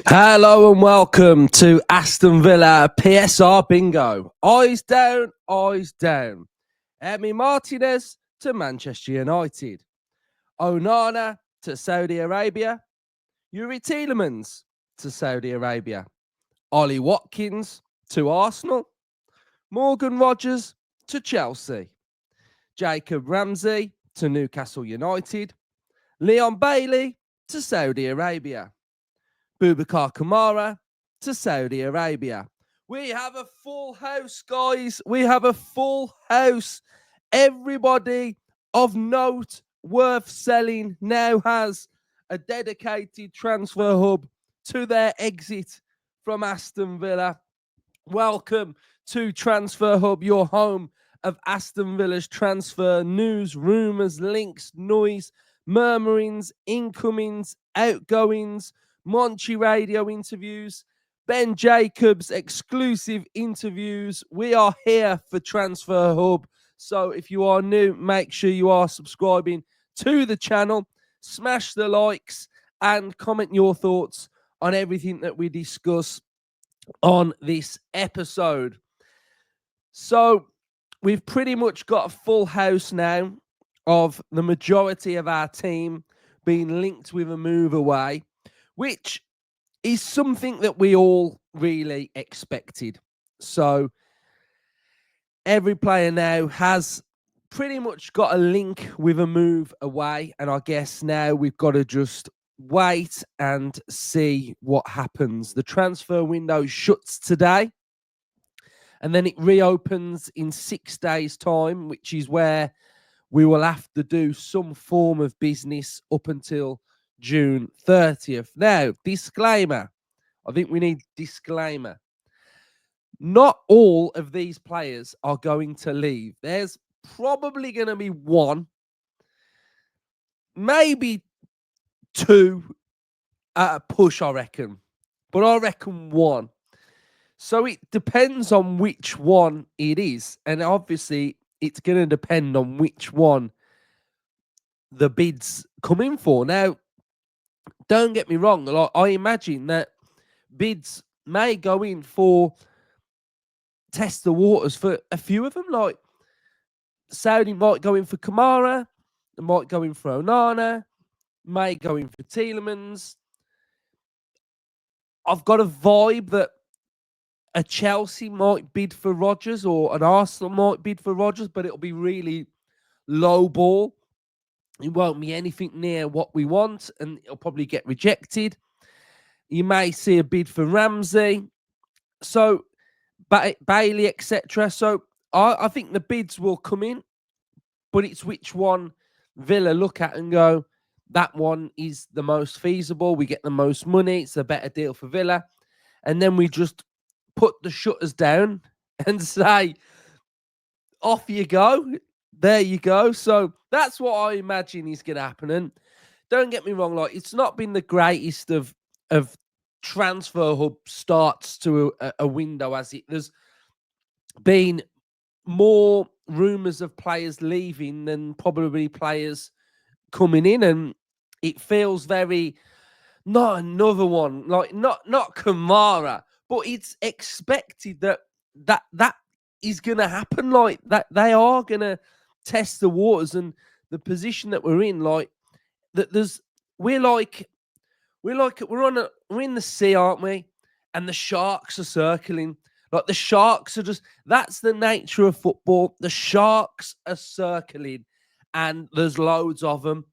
Hello and welcome to Aston Villa PSR Bingo. Eyes down, eyes down. Emi Martinez to Manchester United. Onana to Saudi Arabia. Yuri Tielemans to Saudi Arabia. Ollie Watkins to Arsenal. Morgan Rogers to Chelsea. Jacob Ramsey to Newcastle United. Leon Bailey to Saudi Arabia. Boubacar Kamara to Saudi Arabia. We have a full house, guys. We have a full house. Everybody of note worth selling now has a dedicated transfer hub to their exit from Aston Villa. Welcome to Transfer Hub, your home of Aston Villa's transfer news, rumours, links, noise, murmurings, incomings, outgoings, Monchi Radio interviews, Ben Jacobs exclusive interviews. We are here for Transfer Hub. So if you are new, make sure you are subscribing to the channel. Smash the likes and comment your thoughts on everything that we discuss on this episode. So we've pretty much got a full house now of the majority of our team being linked with a move away, which is something that we all really expected. So every player now has pretty much got a link with a move away. And I guess now we've got to just wait and see what happens. The transfer window shuts today and then it reopens in 6 days' time, which is where we will have to do some form of business up until June 30th. Now, disclaimer. I think we need disclaimer. Not all of these players are going to leave. There's probably going to be one, maybe two at a push, I reckon. But I reckon one. So it depends on which one it is. And obviously, it's going to depend on which one the bids come in for. Now, don't get me wrong. Like, I imagine that bids may go in for test the waters for a few of them. Like, Saudi might go in for Kamara, they might go in for Onana, may go in for Tielemans. I've got a vibe that a Chelsea might bid for Rodgers or an Arsenal might bid for Rodgers, but it'll be really low ball. It won't be anything near what we want, and it'll probably get rejected. You may see a bid for Ramsey, so Bailey, etc. So I think the bids will come in, but it's which one Villa look at and go, that one is the most feasible. We get the most money. It's a better deal for Villa. And then we just put the shutters down and say, off you go. There you go. So that's what I imagine is going to happen. And don't get me wrong, like, it's not been the greatest of transfer hub starts to a window, as it there's been more rumours of players leaving than probably players coming in, and it feels very not another one, like not Kamara, but it's expected that is going to happen, like that they are going to test the waters and the position that we're in, like that we're in the sea, aren't we? And the sharks are circling. Like, the sharks are just, that's the nature of football. The sharks are circling and there's loads of them.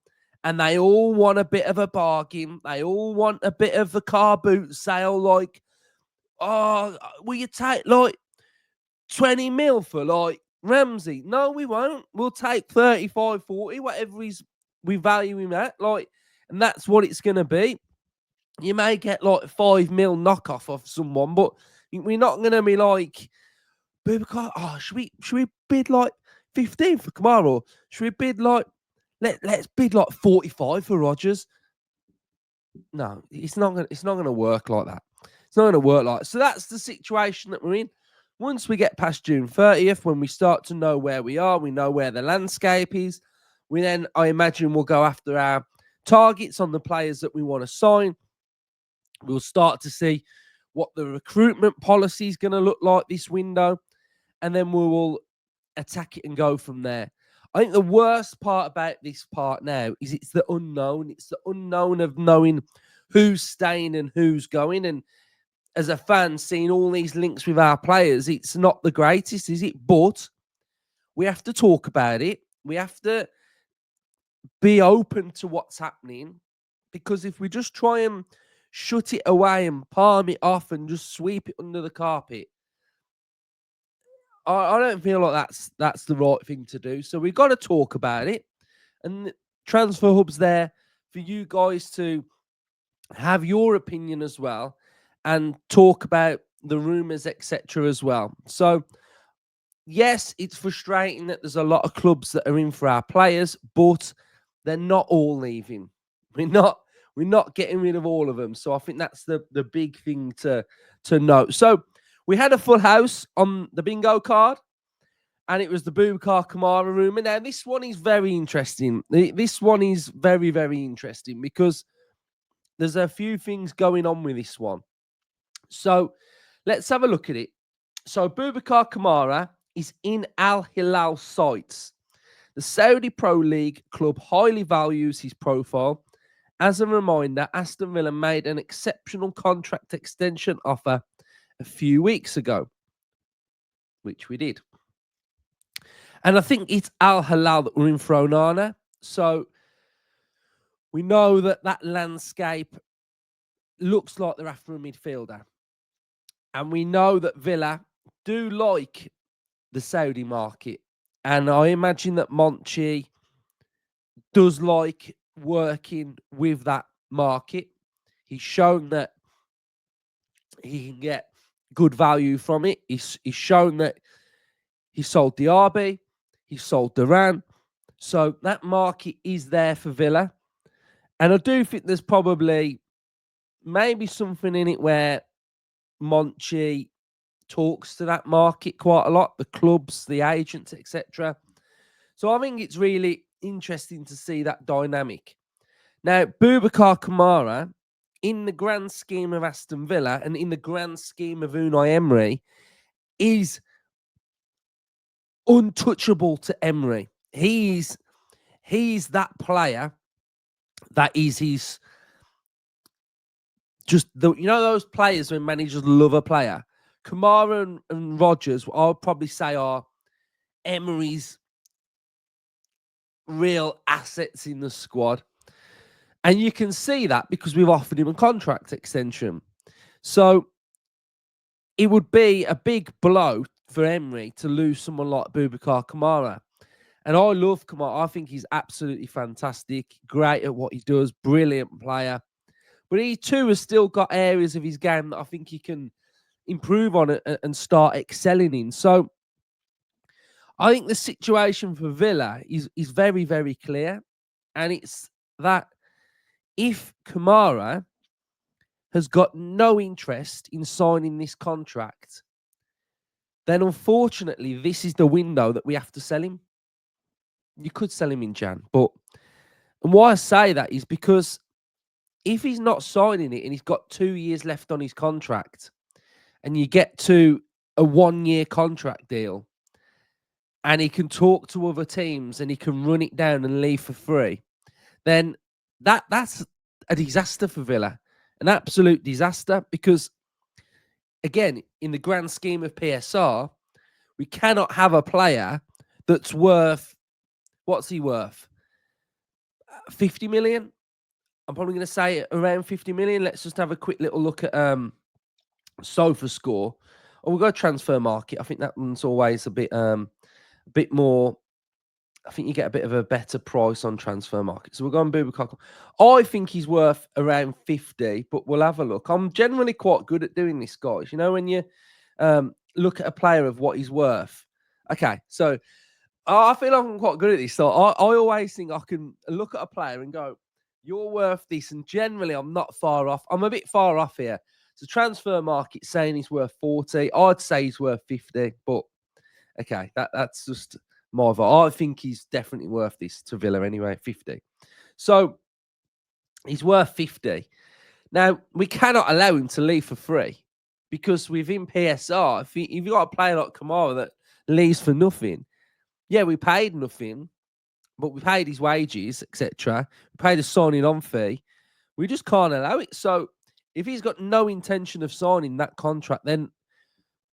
And they all want a bit of a bargain. They all want a bit of a car boot sale. Like, oh, will you take like 20 mil for like Ramsey? No, we won't. We'll take 35, 40, whatever we value him at. Like, and that's what it's going to be. You may get like 5 mil knockoff of someone, but we're not going to be like, oh, should we bid like 15 for Kamara? Or should we bid like, let's bid like 45 for Rodgers? No, it's not going to work like that. It's not going to work like that. So that's the situation that we're in. Once we get past June 30th, when we start to know where we are, we know where the landscape is, we then, I imagine, we'll go after our targets on the players that we want to sign. We'll start to see what the recruitment policy is going to look like this window, and then we will attack it and go from there. I think the worst part about this part now is it's the unknown. It's the unknown of knowing who's staying and who's going. And as a fan, seeing all these links with our players, it's not the greatest, is it? But we have to talk about it. We have to be open to what's happening, because if we just try and shut it away and palm it off and just sweep it under the carpet, I don't feel like that's the right thing to do. So we've got to talk about it, and Transfer Hub's there for you guys to have your opinion as well and talk about the rumours, etc. as well. So yes, it's frustrating that there's a lot of clubs that are in for our players, but they're not all leaving. We're not getting rid of all of them. So I think that's the big thing to note. So we had a full house on the bingo card, and it was the Boubacar Kamara rumour. Now, this one is very interesting. This one is very, very interesting because there's a few things going on with this one. So let's have a look at it. So Boubacar Kamara is in Al-Hilal'S sights. The Saudi Pro League club highly values his profile. As a reminder, Aston Villa made an exceptional contract extension offer a few weeks ago, which we did. And I think it's Al-Hilal that we're in for Onana. So we know that landscape looks like they're after a midfielder. And we know that Villa do like the Saudi market. And I imagine that Monchi does like working with that market. He's shown that he can get good value from it. He's shown that he sold Diaby, he sold Duran. So that market is there for Villa. And I do think there's probably maybe something in it where Monchi talks to that market quite a lot, the clubs, the agents, etc. So I think it's really interesting to see that dynamic. Now, Boubacar Kamara, in the grand scheme of Aston Villa and in the grand scheme of Unai Emery, is untouchable to Emery. He's that player that is his just those players when managers love a player. Kamara and Rodgers, I'll probably say, are Emery's real assets in the squad. And you can see that because we've offered him a contract extension. So it would be a big blow for Emery to lose someone like Boubacar Kamara. And I love Kamara. I think he's absolutely fantastic, great at what he does, brilliant player. But he too has still got areas of his game that I think he can improve on it and start excelling in. So I think the situation for Villa is very, very clear. And it's that if Kamara has got no interest in signing this contract, then unfortunately, this is the window that we have to sell him. You could sell him in Jan, and why I say that is because if he's not signing it and he's got 2 years left on his contract, and you get to a 1-year contract deal, and he can talk to other teams and he can run it down and leave for free, then that's a disaster for Villa, an absolute disaster, because again, in the grand scheme of PSR, we cannot have a player that's worth, what's he worth? 50 million? I'm probably going to say around 50 million. Let's just have a quick little look at Sofa Score. Or we'll go transfer market. I think that one's always a bit more. I think you get a bit of a better price on transfer market. So we'll go on Boubacar. I think he's worth around 50, but we'll have a look. I'm generally quite good at doing this, guys. You know, when you look at a player of what he's worth. Okay, so I feel like I'm quite good at this. So I always think I can look at a player and go, you're worth this. And generally, I'm not far off. I'm a bit far off here. So transfer market saying he's worth 40. I'd say he's worth 50. But okay, that's just my vote. I think he's definitely worth this to Villa anyway, 50. So he's worth 50. Now, we cannot allow him to leave for free because within PSR, if you've got a player like Kamara that leaves for nothing, yeah, we paid nothing, but we paid his wages, etc. We paid a signing on fee. We just can't allow it. So if he's got no intention of signing that contract, then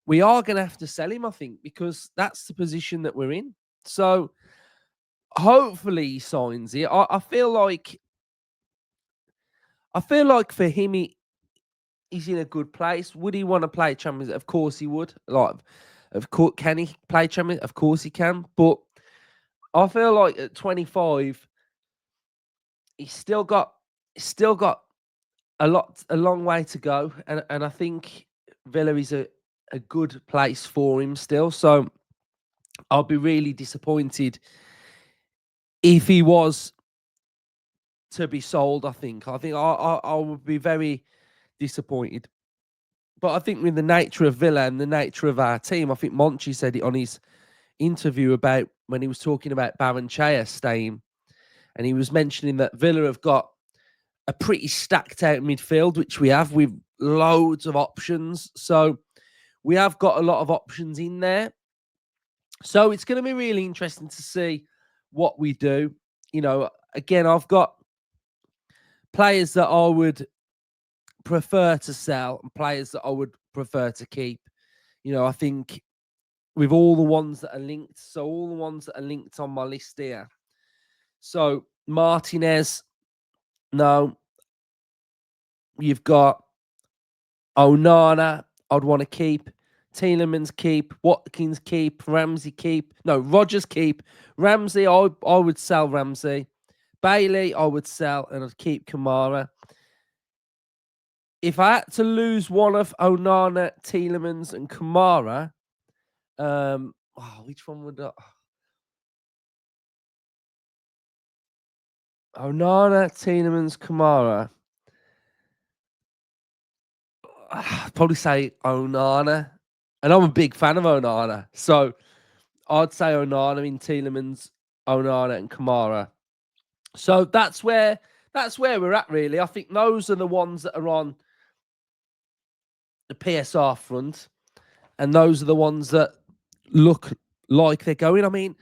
we are going to have to sell him, I think, because that's the position that we're in. So hopefully he signs it. I feel like for him, he's in a good place. Would he want to play Champions League? Of course he would. Like, of course, can he play Champions League? Of course he can. But I feel like at 25, he's still got a long way to go, and I think Villa is a good place for him still. So I'll be really disappointed if he was to be sold. I think I would be very disappointed. But I think with the nature of Villa and the nature of our team, I think Monchi said it on his interview about when he was talking about Baranchea staying, and he was mentioning that Villa have got a pretty stacked out midfield, which we have with loads of options. So we have got a lot of options in there. So it's going to be really interesting to see what we do. You know, again, I've got players that I would prefer to sell and players that I would prefer to keep. You know, I think with all the ones that are linked, so all the ones that are linked on my list here. So Martinez, no. You've got Onana, I'd want to keep. Tielemans keep. Watkins keep. Ramsey keep. No, Rogers keep. Ramsey, I would sell Ramsey. Bailey, I would sell, and I'd keep Kamara. If I had to lose one of Onana, Tielemans, and Kamara, which one would I? Onana, Tielemans, Kamara. I'd probably say Onana, and I'm a big fan of Onana, so I'd say Onana in Tielemans, Onana, and Kamara. So that's where we're at, really. I think those are the ones that are on the PSR front, and those are the ones that look like they're going. I mean,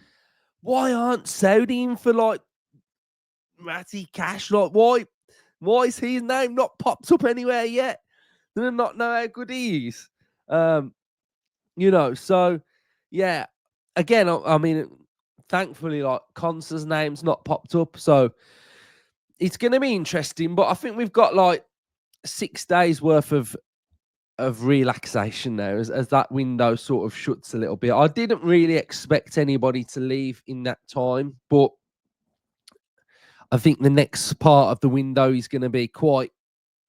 why aren't Saudi in for like Matty Cash? Like, why is his name not popped up anywhere yet? Do they not know how good he is? You know, so yeah. Again, I mean, thankfully, like Consa's name's not popped up, so it's going to be interesting. But I think we've got like 6 days worth of relaxation now as that window sort of shuts a little bit. I didn't really expect anybody to leave in that time, but I think the next part of the window is going to be quite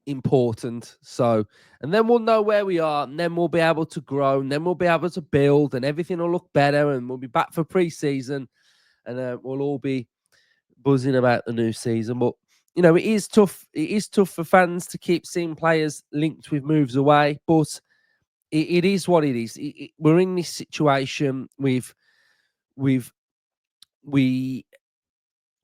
important. So, and then we'll know where we are, and then we'll be able to grow, and then we'll be able to build, and everything will look better, and we'll be back for pre-season, and we'll all be buzzing about the new season. But you know, it is tough. It is tough for fans to keep seeing players linked with moves away, but it is what it is. We're in this situation we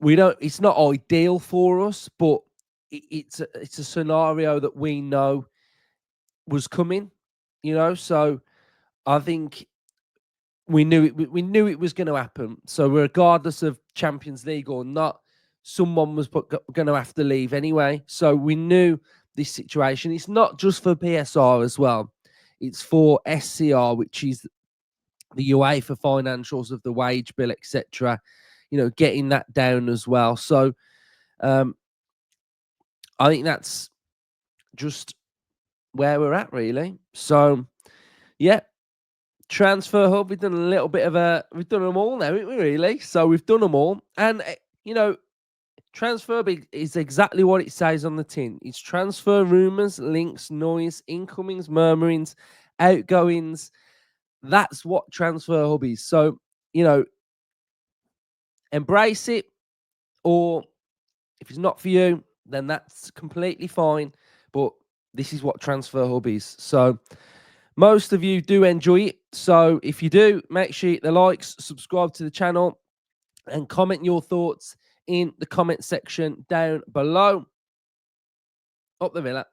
don't. It's not ideal for us, but it's a scenario that we know was coming. You know, so I think we knew it was going to happen. So regardless of Champions League or not, someone was going to have to leave anyway. So we knew this situation. It's not just for PSR as well. It's for SCR, which is the UEFA financials of the wage bill, etc. You know, getting that down as well. So I think that's just where we're at, really. So yeah. Transfer hub, we've done a little bit of we've done them all now, haven't we, really? So we've done them all. And, you know, transfer is exactly what it says on the tin. It's transfer rumours, links, noise, incomings, murmurings, outgoings. That's what transfer hub is. So, you know, embrace it, or if it's not for you, then that's completely fine. But this is what transfer hub is. So most of you do enjoy it. So if you do, make sure you hit the likes, subscribe to the channel, and comment your thoughts in the comment section down below. Up the Villa.